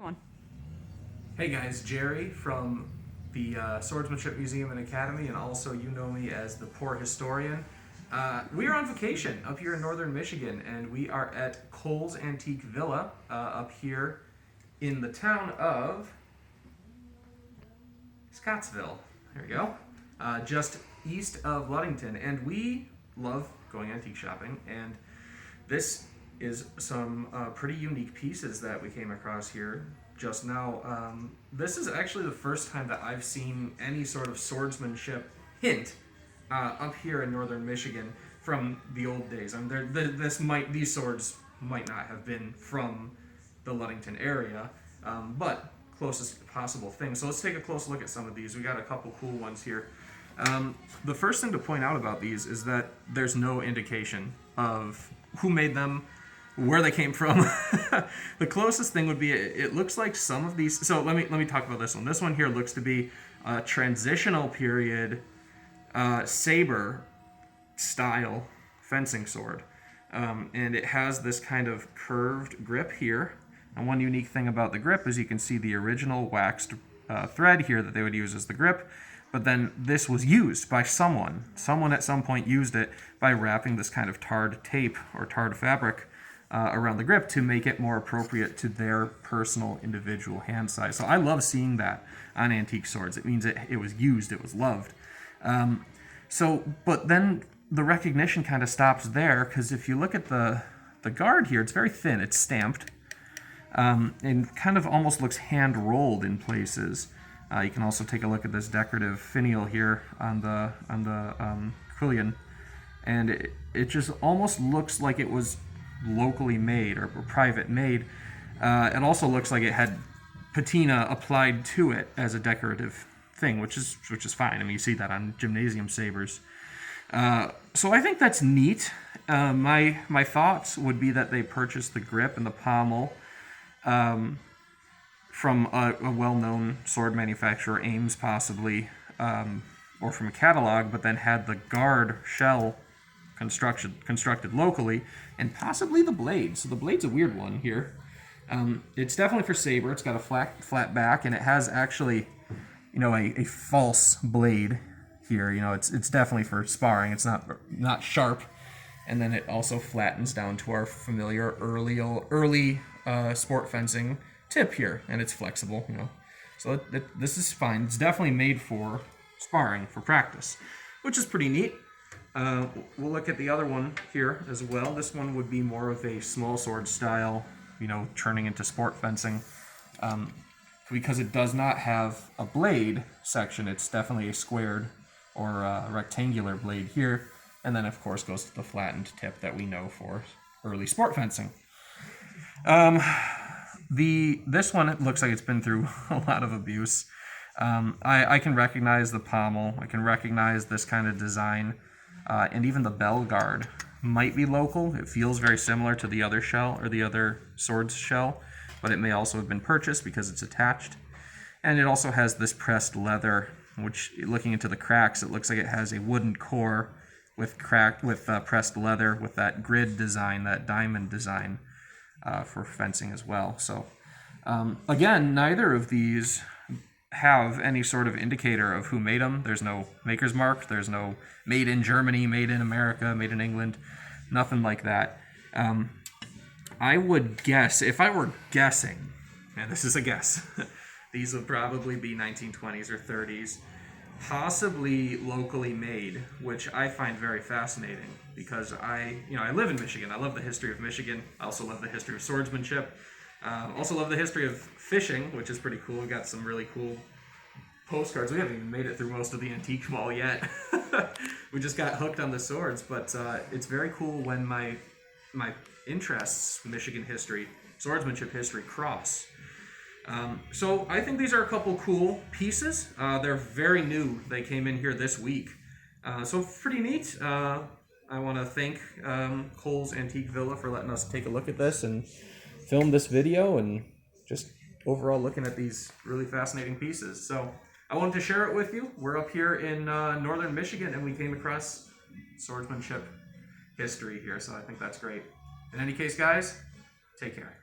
Go on. Hey guys, Jerry from the Swordsmanship Museum and Academy, and also you know me as the Poor Historian. We are on vacation up here in northern Michigan, and we are at Cole's Antique Villa up here in the town of Scottsville. There we go. Just east of Ludington, and we love going antique shopping, and this is some pretty unique pieces that we came across here just now. This is actually the first time that I've seen any sort of swordsmanship hint up here in northern Michigan from the old days. I mean, these swords might not have been from the Ludington area, but closest possible thing. So let's take a close look at some of these. We got a couple cool ones here. The first thing to point out about these is that there's no indication of who made them, where they came from. The closest thing would be, it looks like some of these, so let me talk about this one. This one here looks to be a transitional period saber style fencing sword. And it has this kind of curved grip here. And one unique thing about the grip is you can see the original waxed thread here that they would use as the grip. But then this was used by someone. Someone at some point used it by wrapping this kind of tarred tape or tarred fabric around the grip to make it more appropriate to their personal individual hand size. So I love seeing that on antique swords. It means it was used, it was loved. But then the recognition kind of stops there, because if you look at the guard here, it's very thin, it's stamped, and kind of almost looks hand-rolled in places. You can also take a look at this decorative finial here on the quillion, and it just almost looks like it was locally made or private made. It also looks like it had patina applied to it as a decorative thing, which is fine. I mean, you see that on gymnasium sabers. So I think that's neat. My thoughts would be that they purchased the grip and the pommel from a well-known sword manufacturer, Ames possibly, or from a catalog, but then had the guard shell constructed locally, and possibly the blade. So the blade's a weird one here. It's definitely for saber. It's got a flat back, and it has actually, a false blade here. It's definitely for sparring. It's not sharp, and then it also flattens down to our familiar early sport fencing tip here, and it's flexible. So this is fine. It's definitely made for sparring, for practice, which is pretty neat. We'll look at the other one here as well. This one would be more of a small sword style, turning into sport fencing. Because it does not have a blade section, it's definitely a squared or a rectangular blade here. And then, of course, goes to the flattened tip that we know for early sport fencing. This one, it looks like it's been through a lot of abuse. I can recognize the pommel. I can recognize this kind of design. And even the bell guard might be local. It feels very similar to the other shell, or the other sword's shell, but it may also have been purchased because it's attached. And it also has this pressed leather, which, looking into the cracks, it looks like it has a wooden core with pressed leather with that grid design, that diamond design for fencing as well. So again, neither of these have any sort of indicator of who made them. There's no maker's mark. There's no made in Germany, made in America, made in England, nothing like that. I would guess, if I were guessing, and this is a guess, these would probably be 1920s or 30s, possibly locally made, which I find very fascinating because I live in Michigan. I love the history of Michigan. I also love the history of swordsmanship. Also love the history of fishing, which is pretty cool. We got some really cool postcards. We haven't even made it through most of the antique mall yet. We just got hooked on the swords, but it's very cool when my interests, Michigan history, swordsmanship history, cross. So I think these are a couple cool pieces. They're very new. They came in here this week. So pretty neat. I want to thank Cole's Antique Villa for letting us take a look at this and film this video, and just overall looking at these really fascinating pieces. So I wanted to share it with you. We're up here in northern Michigan, and we came across swordsmanship history here, so I think that's great. In any case, guys, take care.